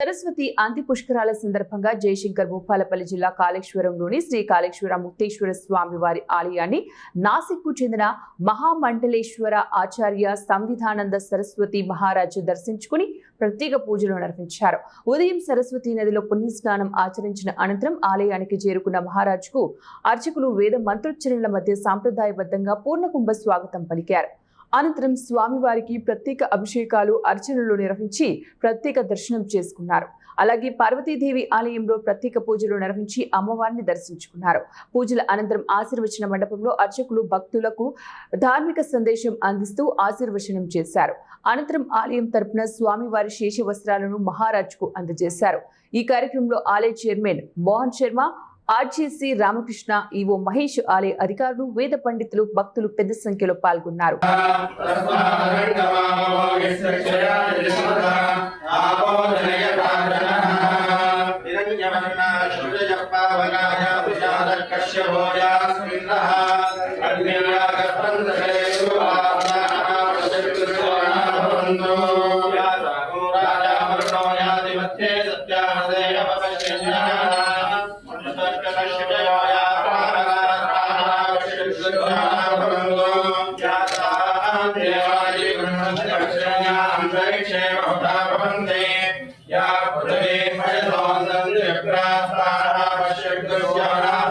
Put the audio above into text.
సరస్వతి అంతి పుష్కరాల సందర్భంగా జయశంకర్ భూపాలపల్లి జిల్లా కాళేశ్వరంలోని శ్రీ కాళేశ్వర ముక్తేశ్వర స్వామి వారి ఆలయాన్ని నాసిక్కు చెందిన మహామండలేశ్వర ఆచార్య సంవిధానంద సరస్వతి మహారాజు దర్శించుకుని ప్రత్యేక పూజలు నిర్వహించారు. ఉదయం సరస్వతి నదిలో పుణ్యస్నానం ఆచరించిన అనంతరం ఆలయానికి చేరుకున్న మహారాజుకు అర్చకులు వేద మంత్రోచ్చరణల మధ్య సాంప్రదాయబద్ధంగా పూర్ణకుంభ స్వాగతం పలికారు. అనంతరం స్వామివారికి ప్రత్యేక అభిషేకాలు అర్చనలు నిర్వహించి ప్రత్యేక దర్శనం చేసుకున్నారు. అలాగే పార్వతీదేవి ఆలయంలో ప్రత్యేక పూజలు నిర్వహించి అమ్మవారిని దర్శించుకున్నారు. పూజల అనంతరం ఆశీర్వచన మండపంలో అర్చకులు భక్తులకు ధార్మిక సందేశం అందిస్తూ ఆశీర్వచనం చేశారు. అనంతరం ఆలయం తరపున స్వామివారి శేష వస్త్రాలను మహారాజుకు అందజేశారు. ఈ కార్యక్రమంలో ఆలయ chairman Mohan Sharma, RGC Ramakrishna, EO Mahesh, ఆలయ అధికారులు, వేద పండితులు, భక్తులు పెద్ద సంఖ్యలో పాల్గొన్నారు. या